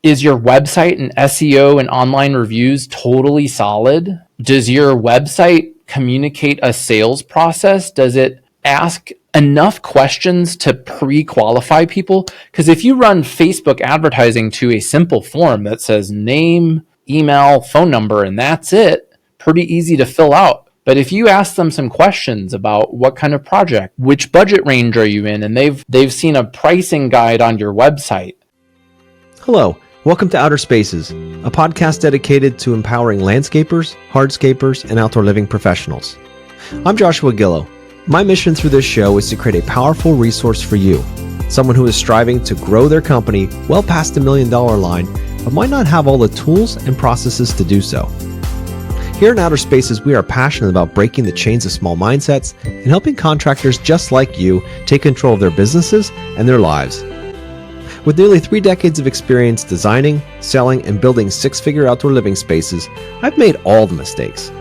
Is your website and SEO and online reviews totally solid? Does your website communicate a sales process? Does it ask enough questions to pre-qualify people? Because if you run Facebook advertising to a simple form that says name, email, phone number, and that's it, pretty easy to fill out. But if you ask them some questions about what kind of project, which budget range are you in, and they've seen a pricing guide on your website. Hello, welcome to Outer Spaces, a podcast dedicated to empowering landscapers, hardscapers, and outdoor living professionals. I'm Joshua Gillow. My mission through this show is to create a powerful resource for you, someone who is striving to grow their company well past the $1 million line, but might not have all the tools and processes to do so. Here in Outer Spaces, we are passionate about breaking the chains of small mindsets and helping contractors just like you take control of their businesses and their lives. With nearly 3 decades of experience designing, selling, and building six-figure outdoor living spaces, I've made all the mistakes.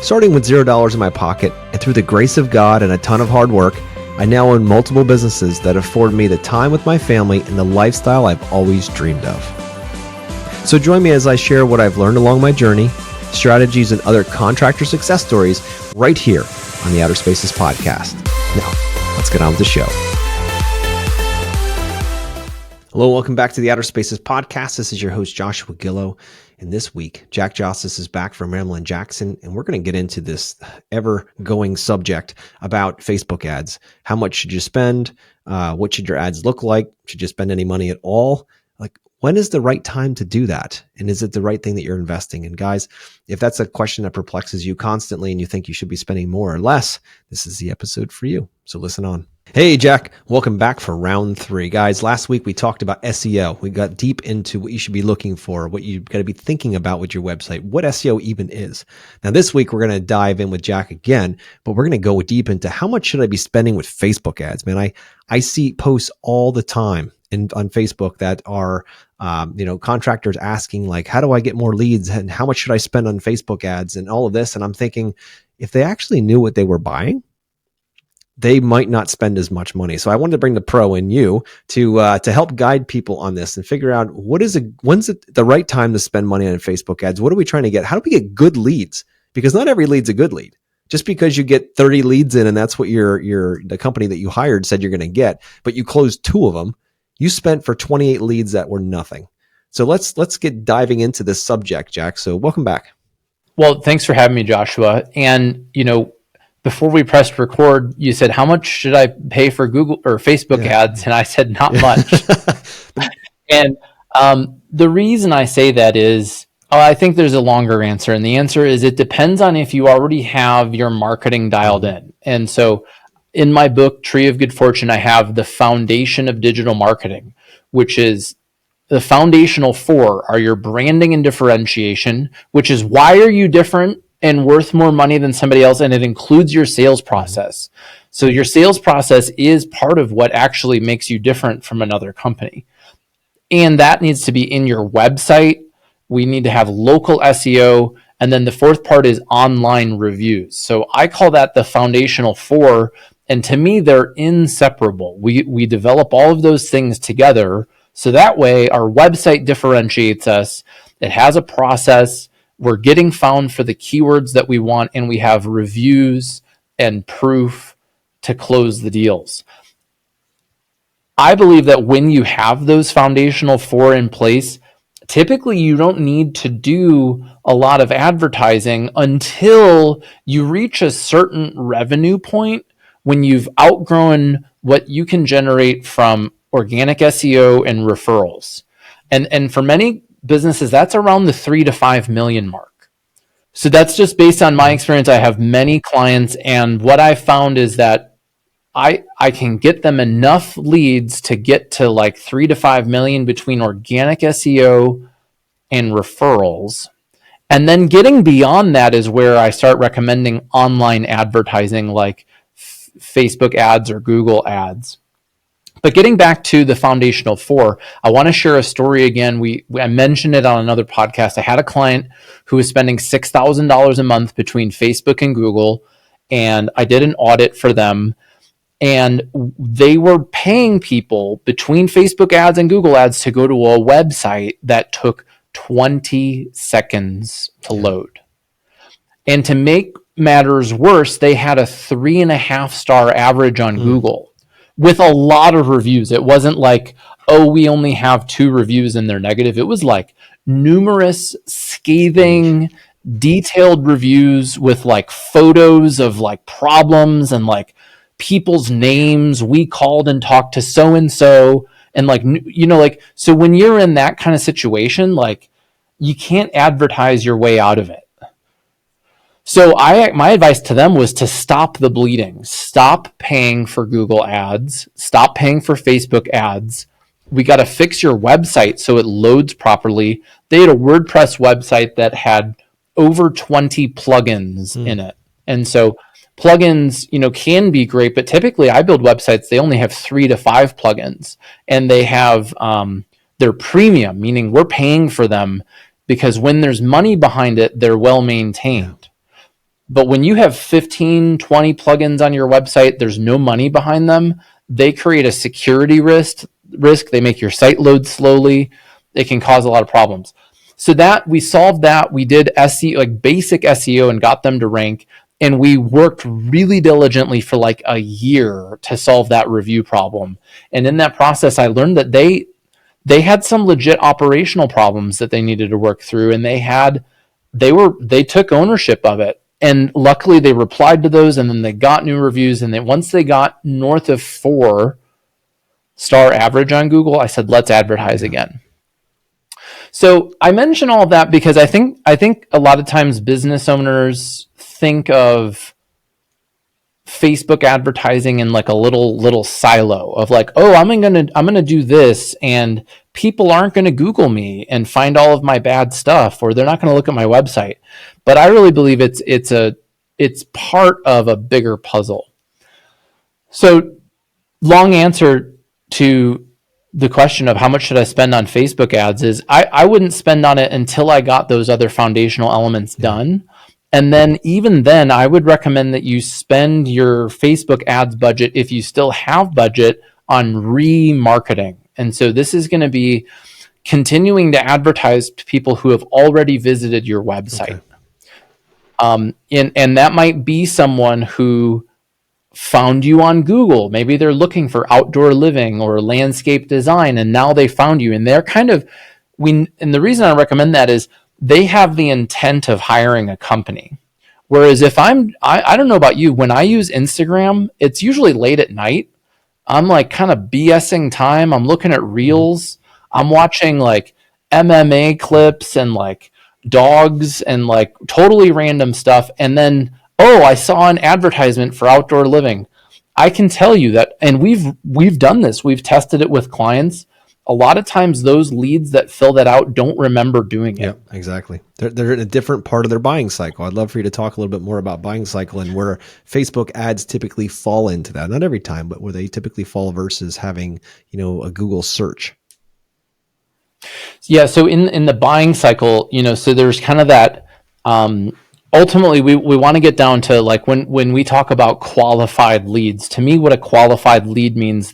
Starting with $0 in my pocket, and through the grace of God and a ton of hard work, I now own multiple businesses that afford me the time with my family and the lifestyle I've always dreamed of. So join me as I share what I've learned along my journey, strategies, and other contractor success stories right here on the Outer Spaces podcast. Now, let's get on with the show. Hello, welcome back to the Outer Spaces podcast. This is your host, Joshua Gillow. And this week, Jack Jossis is back from Ramblin Jackson, and we're going to get into this ever-going subject about Facebook ads. How much should you spend? What should your ads look like? Should you spend any money at all? Like, when is the right time to do that? And is it the right thing that you're investing in? Guys, if that's a question that perplexes you constantly and you think you should be spending more or less, this is the episode for you. So listen on. Hey, Jack, welcome back for round 3. Guys, last week we talked about SEO. We got deep into what you should be looking for, what you've got to be thinking about with your website, what SEO even is. Now, this week we're going to dive in with Jack again, but we're going to go deep into how much should I be spending with Facebook ads, man. I see posts all the time on Facebook that are, contractors asking like, how do I get more leads and how much should I spend on Facebook ads and all of this? And I'm thinking, if they actually knew what they were buying, they might not spend as much money. So I wanted to bring the pro in you to help guide people on this and figure out when's it the right time to spend money on Facebook ads? What are we trying to get? How do we get good leads? Because not every lead's a good lead. Just because you get 30 leads in and that's what the company that you hired said you're going to get, but you closed 2 of them, you spent for 28 leads that were nothing. So let's get diving into this subject, Jack. So welcome back. Well, thanks for having me, Joshua. And, before we pressed record, you said, how much should I pay for Google or Facebook ads? And I said, not much. And the reason I say that is, I think there's a longer answer. And the answer is it depends on if you already have your marketing dialed in. And so in my book, Tree of Good Fortune, I have the foundation of digital marketing, which is the foundational 4 are your branding and differentiation, which is why are you different and worth more money than somebody else, and it includes your sales process. So your sales process is part of what actually makes you different from another company. And that needs to be in your website. We need to have local SEO. And then the 4th part is online reviews. So I call that the foundational 4. And to me, they're inseparable. We develop all of those things together. So that way our website differentiates us. It has a process. We're getting found for the keywords that we want, and we have reviews and proof to close the deals. I believe that when you have those foundational 4 in place, typically you don't need to do a lot of advertising until you reach a certain revenue point when you've outgrown what you can generate from organic SEO and referrals. And for many businesses, that's around the 3 to 5 million mark. So that's just based on my experience. I have many clients, and what I found is that I can get them enough leads to get to like 3 to 5 million between organic SEO and referrals. And then getting beyond that is where I start recommending online advertising like Facebook ads or Google ads. But getting back to the foundational 4, I want to share a story again. I mentioned it on another podcast. I had a client who was spending $6,000 a month between Facebook and Google, and I did an audit for them. And they were paying people between Facebook ads and Google ads to go to a website that took 20 seconds to load. And to make matters worse, they had a 3.5-star average on Google with a lot of reviews. It wasn't like, oh, we only have 2 reviews and they're negative. It was like numerous scathing, detailed reviews with like photos of like problems and like people's names. We called and talked to so and so, and like, you know, like, so when you're in that kind of situation, like, you can't advertise your way out of it. So my advice to them was to stop the bleeding. Stop paying for Google ads. Stop paying for Facebook ads. We got to fix your website so it loads properly. They had a WordPress website that had over 20 plugins in it. And so plugins, you know, can be great, but typically I build websites, they only have 3 to 5 plugins, and they have, they're premium, meaning we're paying for them because when there's money behind it, they're well maintained. But when you have 15, 20 plugins on your website, there's no money behind them. They create a security risk. They make your site load slowly. It can cause a lot of problems. So that we solved that. We did SEO, like basic SEO, and got them to rank. And we worked really diligently for like a year to solve that review problem. And in that process, I learned that they had some legit operational problems that they needed to work through, and they took ownership of it. And luckily they replied to those, and then they got new reviews. And then once they got north of 4-star average on Google, I said, let's advertise again. So I mention all of that because I think a lot of times business owners think of Facebook advertising in like a little silo of like, oh, I'm gonna do this, and people aren't gonna Google me and find all of my bad stuff, or they're not gonna look at my website. But I really believe it's part of a bigger puzzle. So, long answer to the question of how much should I spend on Facebook ads is I wouldn't spend on it until I got those other foundational elements done. And then even then, I would recommend that you spend your Facebook ads budget, if you still have budget, on remarketing. And so this is going to be continuing to advertise to people who have already visited your website. And that might be someone who found you on Google. Maybe they're looking for outdoor living or landscape design, and now they found you, and they're and the reason I recommend that is they have the intent of hiring a company. Whereas if I don't know about you, when I use Instagram, it's usually late at night. I'm like kind of BSing time. I'm looking at reels. I'm watching like MMA clips and like dogs and like totally random stuff. And then, oh, I saw an advertisement for outdoor living. I can tell you that, and we've done this. We've tested it with clients. A lot of times those leads that fill that out don't remember doing it. Yep, exactly. They're in a different part of their buying cycle. I'd love for you to talk a little bit more about buying cycle and where Facebook ads typically fall into that. Not every time, but where they typically fall versus having, a Google search. Yeah. So in the buying cycle, so there's kind of that, ultimately we want to get down to like when we talk about qualified leads, to me, what a qualified lead means,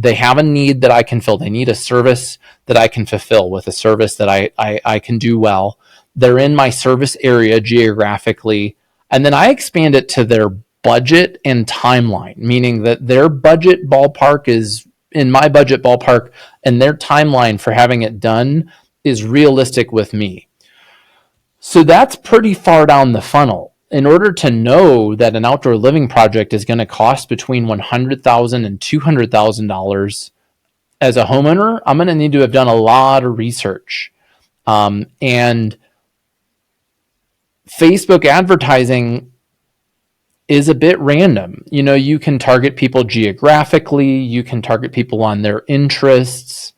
they have a need that I can fill. They need a service that I can fulfill with a service that I can do well. They're in my service area geographically. And then I expand it to their budget and timeline, meaning that their budget ballpark is in my budget ballpark, and their timeline for having it done is realistic with me. So that's pretty far down the funnel. In order to know that an outdoor living project is going to cost between $100,000 and $200,000 as a homeowner, I'm going to need to have done a lot of research. And Facebook advertising is a bit random. You can target people geographically, you can target people on their interests,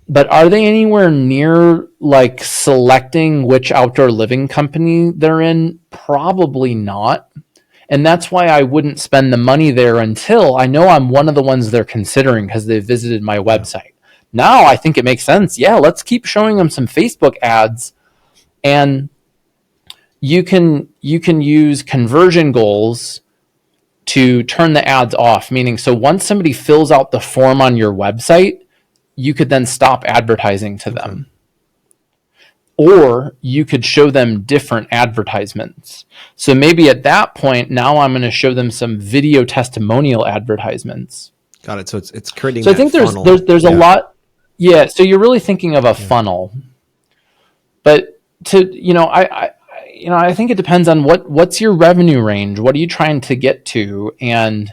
but are they anywhere near like selecting which outdoor living company they're in? Probably not. And that's why I wouldn't spend the money there until I know I'm one of the ones they're considering because they visited my website. Now I think it makes sense. Yeah, let's keep showing them some Facebook ads. And you can use conversion goals to turn the ads off, meaning so once somebody fills out the form on your website, you could then stop advertising to them. Or you could show them different advertisements. So maybe at that point, now I'm going to show them some video testimonial advertisements. Got it. So it's creating. So I think there's a lot. Yeah. So you're really thinking of a funnel, but I think it depends on what's your revenue range. What are you trying to get to? And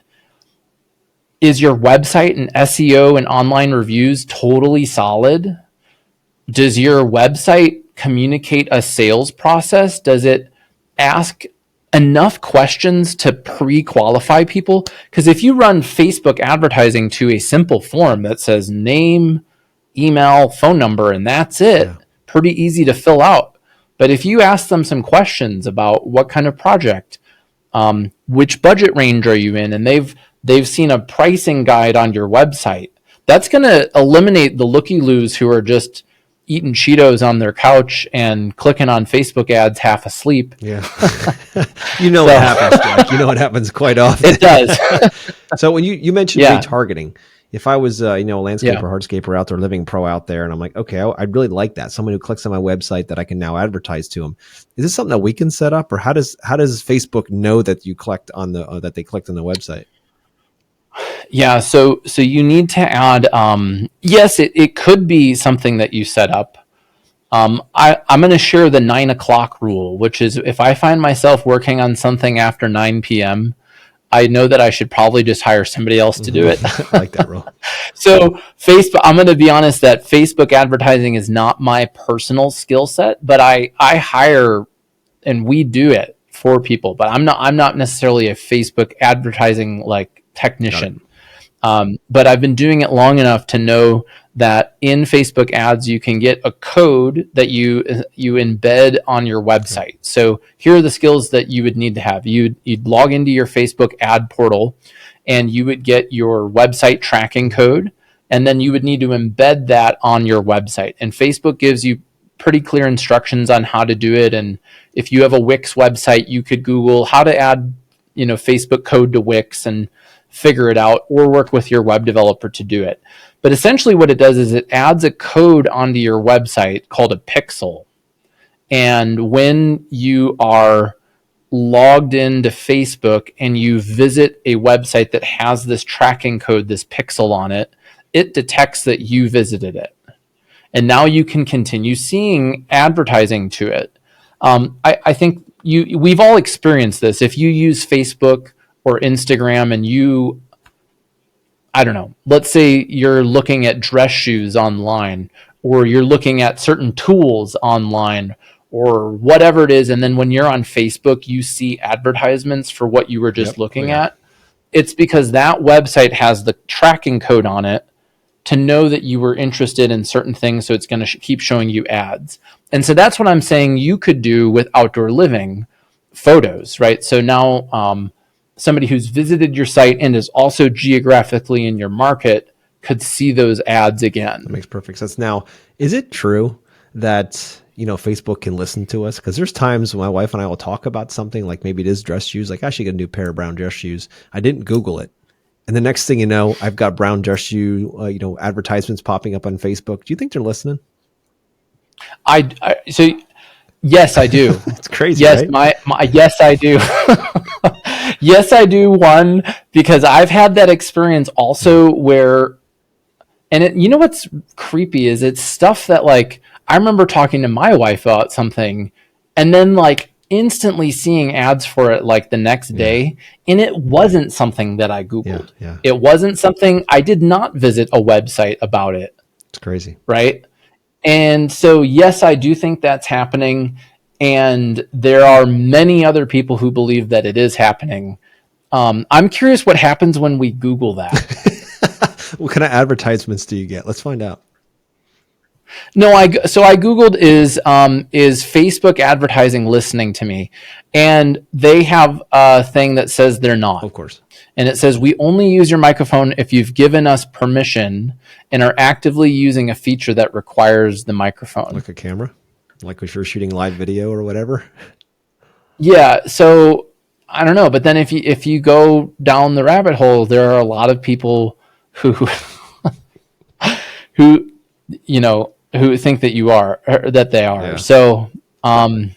is your website and SEO and online reviews totally solid? Does your website communicate a sales process? Does it ask enough questions to pre-qualify people? Because if you run Facebook advertising to a simple form that says name, email, phone number, and that's it, pretty easy to fill out. But if you ask them some questions about what kind of project, which budget range are you in, and they've seen a pricing guide on your website, that's going to eliminate the looky-loos who are just eating Cheetos on their couch and clicking on Facebook ads half asleep. Yeah. What happens, Jack. You know what happens quite often. It does. So when you mentioned retargeting, if I was a landscaper, hardscaper, outdoor living pro out there, and I'm like, okay, I'd really like that. Someone who clicks on my website that I can now advertise to them. Is this something that we can set up, or how does Facebook know that you clicked on that they clicked on the website? Yeah, so you need to add, yes, it could be something that you set up. I'm going to share the 9 o'clock rule, which is if I find myself working on something after 9 p.m., I know that I should probably just hire somebody else to do it. I like that rule. So Facebook, I'm going to be honest that Facebook advertising is not my personal skill set, but I hire and we do it for people, but I'm not necessarily a Facebook advertising technician. But I've been doing it long enough to know that in Facebook ads, you can get a code that you embed on your website. So here are the skills that you would need to have. You'd log into your Facebook ad portal and you would get your website tracking code. And then you would need to embed that on your website. And Facebook gives you pretty clear instructions on how to do it. And if you have a Wix website, you could Google how to add, Facebook code to Wix and figure it out, or work with your web developer to do it. But essentially what it does is it adds a code onto your website called a pixel. And when you are logged into Facebook and you visit a website that has this tracking code, this pixel on it, it detects that you visited it. And now you can continue seeing advertising to it. I think we've all experienced this. If you use Facebook or Instagram and I don't know, let's say you're looking at dress shoes online, or you're looking at certain tools online, or whatever it is. And then when you're on Facebook, you see advertisements for what you were just looking at. It's because that website has the tracking code on it to know that you were interested in certain things. So it's going to keep showing you ads. And so that's what I'm saying you could do with outdoor living photos, right? So now, somebody who's visited your site and is also geographically in your market could see those ads again. That makes perfect sense. Now, is it true that, Facebook can listen to us? Because there's times when my wife and I will talk about something like maybe it is dress shoes. Like I should get a new pair of brown dress shoes. I didn't Google it. And the next thing you know, I've got brown dress shoe, advertisements popping up on Facebook. Do you think they're listening? So yes, I do. It's crazy. Yes, right? Yes, I do. Yes, I do. One, because I've had that experience also where, and what's creepy is it's stuff that I remember talking to my wife about something and then instantly seeing ads for it the next day. And it wasn't something that I Googled. Yeah. It wasn't something, I did not visit a website about it. It's crazy. Right. And so, yes, I do think that's happening. And there are many other people who believe that it is happening. I'm curious what happens when we Google that. What kind of advertisements do you get? Let's find out. No, I Googled is Facebook advertising listening to me? And they have a thing that says they're not. Of course. And it says, we only use your microphone if you've given us permission and are actively using a feature that requires the microphone. Like a camera? Like if you're shooting live video or whatever? Yeah. So I don't know. But then if you go down the rabbit hole, there are a lot of people who who who think that you are, or that they are. Yeah. So I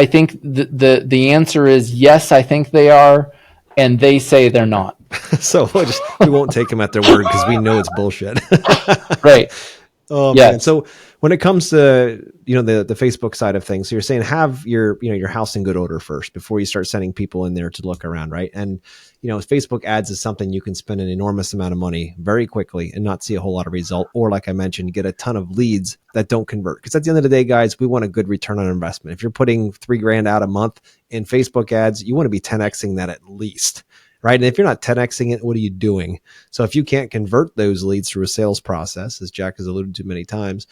think the answer is yes, I think they are, and they say they're not. So we won't take them at their word because we know it's bullshit. Right. Oh Yes. man. So when it comes to, the Facebook side of things, so you're saying have your house in good order first before you start sending people in there to look around. Right. And, Facebook ads is something you can spend an enormous amount of money very quickly and not see a whole lot of result. Or like I mentioned, get a ton of leads that don't convert. Because at the end of the day, guys, we want a good return on investment. If you're putting $3,000 out a month in Facebook ads, you want to be 10Xing that at least. Right. And if you're not 10Xing it, what are you doing? So if you can't convert those leads through a sales process, as Jack has alluded to many times,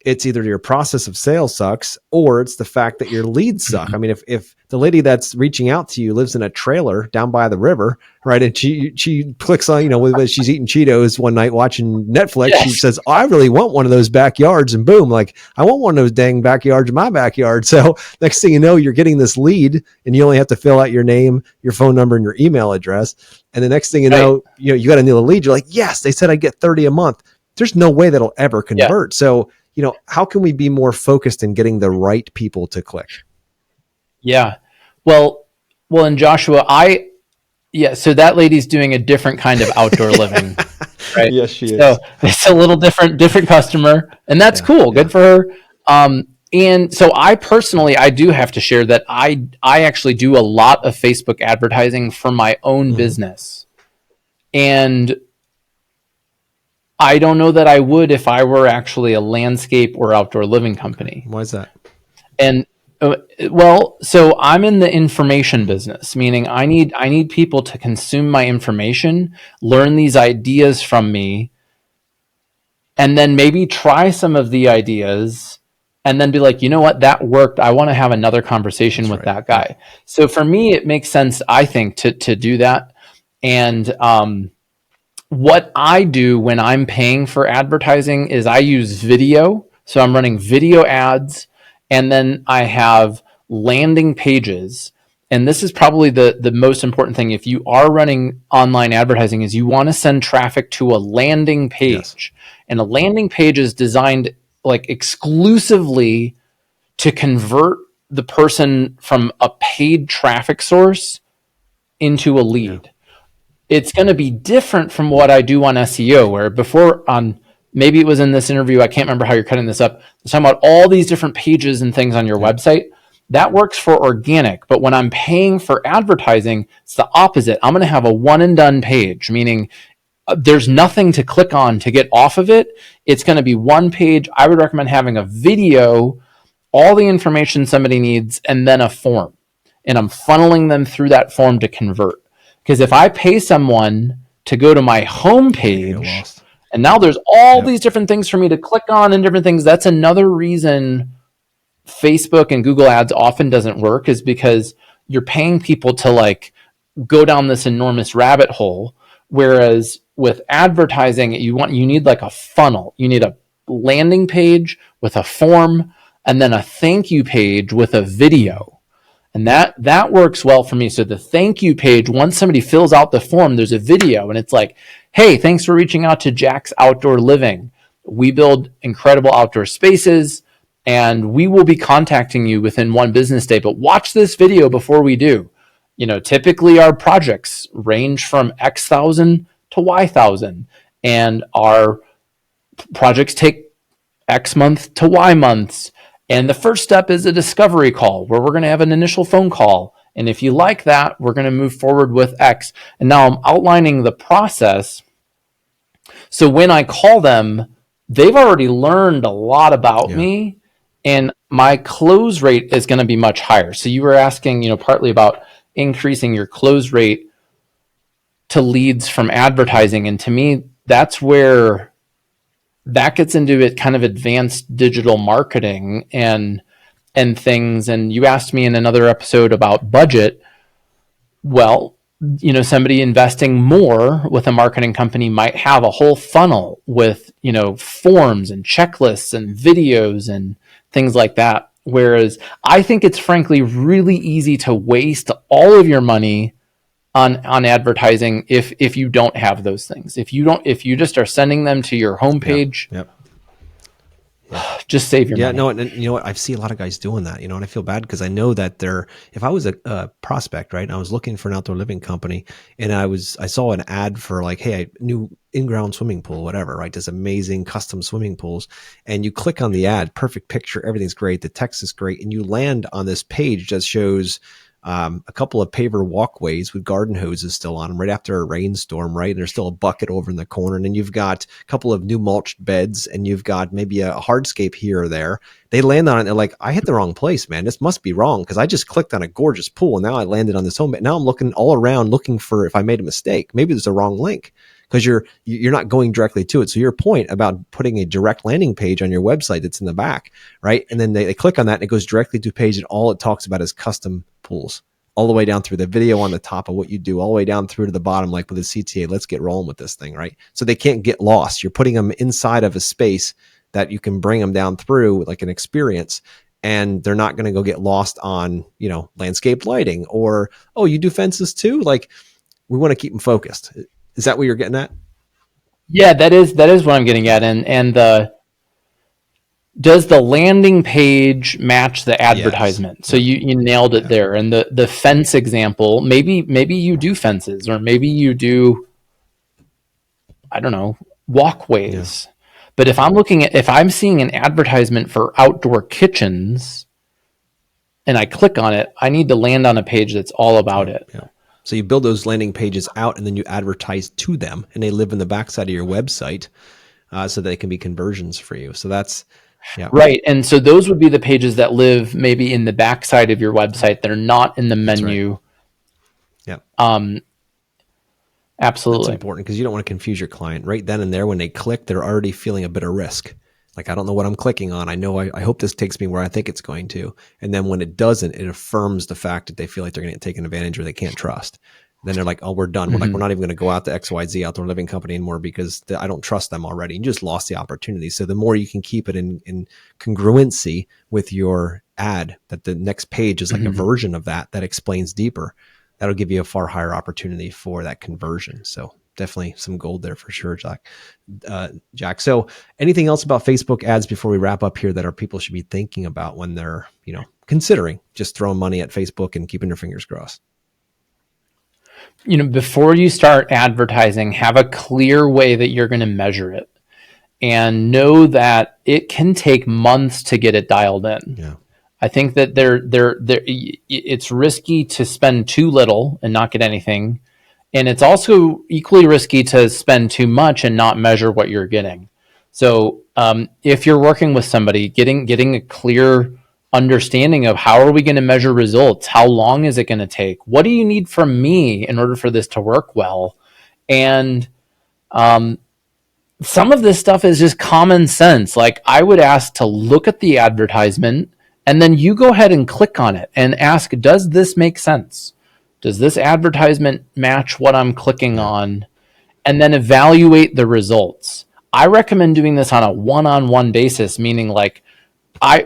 it's either your process of sales sucks or it's the fact that your leads suck. I mean, if the lady that's reaching out to you lives in a trailer down by the river, right, and she clicks on, when she's eating Cheetos one night watching Netflix, yes, she says, oh, I really want one of those backyards, and boom, like I want one of those dang backyards in my backyard. So next thing you know, you're getting this lead and you only have to fill out your name, your phone number, and your email address. And the next thing you know, you got a new lead. You're like, yes, they said I get 30 a month. There's no way that'll ever convert. Yeah. So, how can we be more focused in getting the right people to click? Yeah. Well, and Joshua, so that lady's doing a different kind of outdoor living, right? Yes, she is. So it's a little different customer, and that's cool. Good for her. And so I do have to share that I actually do a lot of Facebook advertising for my own business. And I don't know that I would if I were actually a landscape or outdoor living company. Why is that? And so I'm in the information business, meaning I need people to consume my information, learn these ideas from me, and then maybe try some of the ideas and then be like, you know what, that worked. I want to have another conversation with that guy. So for me, it makes sense, I think, to do that. And what I do when I'm paying for advertising is I use video. So I'm running video ads, and then I have landing pages. And this is probably the most important thing. If you are running online advertising, is you want to send traffic to a landing page. Yes. And a landing page is designed like exclusively to convert the person from a paid traffic source into a lead. Yeah. It's going to be different from what I do on SEO, where before maybe it was in this interview, I can't remember how you're cutting this up. It's talking about all these different pages and things on your website. That works for organic, but when I'm paying for advertising, it's the opposite. I'm going to have a one and done page, meaning there's nothing to click on to get off of it. It's going to be one page. I would recommend having a video, all the information somebody needs, and then a form. And I'm funneling them through that form to convert. Because if I pay someone to go to my home page, and now there's all these different things for me to click on and different things, that's another reason Facebook and Google ads often doesn't work, is because you're paying people to like go down this enormous rabbit hole. Whereas with advertising, you need like a funnel. You need a landing page with a form, and then a thank you page with a video. And that works well for me. So the thank you page, once somebody fills out the form, there's a video, and it's like, hey, thanks for reaching out to Jack's Outdoor Living. We build incredible outdoor spaces, and we will be contacting you within one business day. But watch this video before we do. Typically our projects range from X thousand to Y thousand, and our projects take X month to Y months. And the first step is a discovery call, where we're going to have an initial phone call. And if you like that, we're going to move forward with X. And now I'm outlining the process. So when I call them, they've already learned a lot about me, and my close rate is going to be much higher. So you were asking, partly about increasing your close rate to leads from advertising. And to me, that's where that gets into it, kind of advanced digital marketing and things. And you asked me in another episode about budget. Well, somebody investing more with a marketing company might have a whole funnel with, forms and checklists and videos and things like that. Whereas I think it's frankly really easy to waste all of your money on advertising if you don't have those things. If you just are sending them to your homepage, just save your money. No, and you know what? I see a lot of guys doing that, and I feel bad because I know that if I was a prospect, right, and I was looking for an outdoor living company, and I saw an ad for like, hey, a new in-ground swimming pool, whatever, right? Does amazing custom swimming pools. And you click on the ad, perfect picture, everything's great, the text is great, and you land on this page that shows a couple of paver walkways with garden hoses still on them right after a rainstorm, right? And there's still a bucket over in the corner. And then you've got a couple of new mulched beds, and you've got maybe a hardscape here or there. They land on it and they're like, I hit the wrong place, man. This must be wrong because I just clicked on a gorgeous pool and now I landed on this home. But now I'm looking all around looking for if I made a mistake. Maybe there's a wrong link because you're not going directly to it. So your point about putting a direct landing page on your website that's in the back, right? And then they click on that and it goes directly to a page and all it talks about is custom pools, all the way down through the video on the top of what you do, all the way down through to the bottom, like with the CTA, let's get rolling with this thing, right? So they can't get lost. You're putting them inside of a space that you can bring them down through like an experience, and they're not going to go get lost on, landscape lighting or, oh, you do fences too? Like, we want to keep them focused. Is that what you're getting at? Yeah, that is what I'm getting at. And does the landing page match the advertisement? Yes. So you nailed it there. And the fence example, maybe you do fences, or maybe you do, I don't know, walkways. Yeah. But if I'm seeing an advertisement for outdoor kitchens and I click on it, I need to land on a page that's all about it. Yeah. So you build those landing pages out and then you advertise to them, and they live in the backside of your website so that they can be conversions for you. So that's, yeah. Right. And so those would be the pages that live maybe in the backside of your website. They're not in the menu. Right. Yeah. Absolutely. That's important because you don't want to confuse your client right then and there. When they click, they're already feeling a bit of risk. Like, I don't know what I'm clicking on. I know I hope this takes me where I think it's going to. And then when it doesn't, it affirms the fact that they feel like they're going to get taken advantage or they can't trust. Then they're like, oh, we're done. We're not even going to go out to XYZ Outdoor Living Company anymore because I don't trust them already. You just lost the opportunity. So the more you can keep it in congruency with your ad, that the next page is like a version of that explains deeper, that'll give you a far higher opportunity for that conversion. So definitely some gold there for sure, Jack. So anything else about Facebook ads before we wrap up here that our people should be thinking about when they're, considering just throwing money at Facebook and keeping their fingers crossed? Before you start advertising, have a clear way that you're going to measure it, and know that it can take months to get it dialed in. Yeah. I think that it's risky to spend too little and not get anything. And it's also equally risky to spend too much and not measure what you're getting. So if you're working with somebody, getting a clear understanding of how are we going to measure results? How long is it going to take? What do you need from me in order for this to work well? And some of this stuff is just common sense. Like, I would ask to look at the advertisement, and then you go ahead and click on it and ask, does this make sense? Does this advertisement match what I'm clicking on? And then evaluate the results. I recommend doing this on a one-on-one basis, meaning like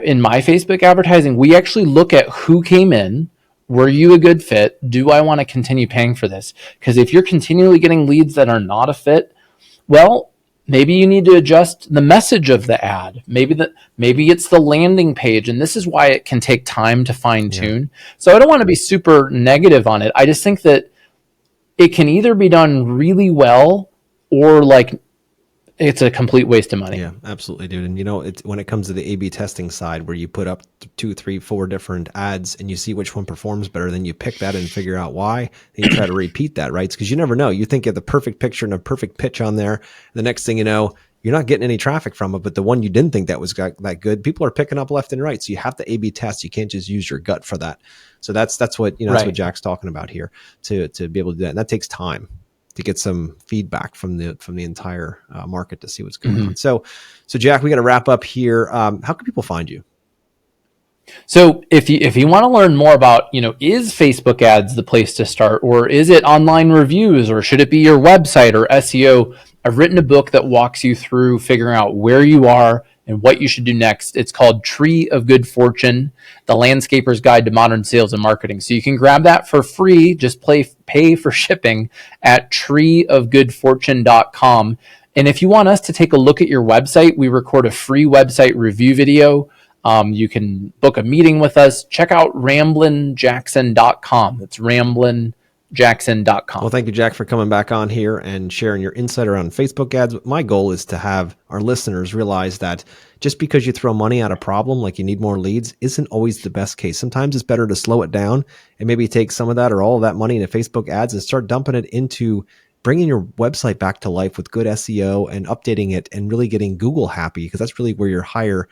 in my Facebook advertising, we actually look at who came in. Were you a good fit? Do I want to continue paying for this? Because if you're continually getting leads that are not a fit, well, maybe you need to adjust the message of the ad. Maybe it's the landing page, and this is why it can take time to fine tune. Yeah. So I don't want to be super negative on it. I just think that it can either be done really well or like it's a complete waste of money. Yeah, absolutely, dude. And when it comes to the A/B testing side, where you put up 2, 3, 4 different ads and you see which one performs better, then you pick that and figure out why, and you try to repeat that, right? Because you never know. You think you have the perfect picture and a perfect pitch on there. The next thing you know, you're not getting any traffic from it, but the one you didn't think that was that good, people are picking up left and right. So you have to A/B test. You can't just use your gut for that. So that's what that's what Jack's talking about here to be able to do that, and that takes time to get some feedback from the entire market to see what's going on. So Jack, we got to wrap up here. How can people find you? So if you want to learn more about, is Facebook ads the place to start, or is it online reviews, or should it be your website or SEO? I've written a book that walks you through figuring out where you are and what you should do next. It's called Tree of Good Fortune, the Landscaper's Guide to Modern Sales and Marketing. So you can grab that for free. Just pay for shipping at treeofgoodfortune.com. And if you want us to take a look at your website, we record a free website review video. You can book a meeting with us. Check out ramblinjackson.com. That's ramblinjackson.com. Well, thank you, Jack, for coming back on here and sharing your insight around Facebook ads. My goal is to have our listeners realize that just because you throw money at a problem, like you need more leads, isn't always the best case. Sometimes it's better to slow it down and maybe take some of that or all of that money into Facebook ads and start dumping it into bringing your website back to life with good SEO and updating it and really getting Google happy, because that's really where your higher,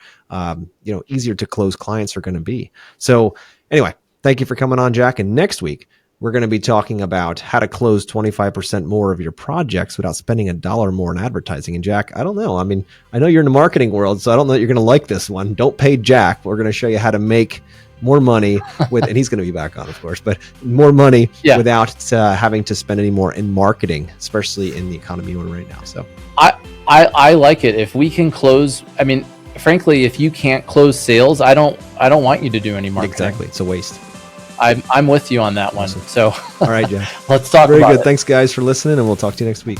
easier to close clients are going to be. So anyway, thank you for coming on, Jack. And next week, we're going to be talking about how to close 25% more of your projects without spending $1 more in advertising. And Jack, I don't know. I mean, I know you're in the marketing world, so I don't know that you're going to like this one. Don't pay Jack. We're going to show you how to make more money with, and he's going to be back on, of course, but more money without having to spend any more in marketing, especially in the economy we're in right now. So I like it. If we can close, I mean, frankly, if you can't close sales, I don't want you to do any marketing. Exactly. It's a waste. I'm with you on that one. Awesome. So all right, Jack. Let's talk Very about good. it. Thanks guys for listening, and we'll talk to you next week.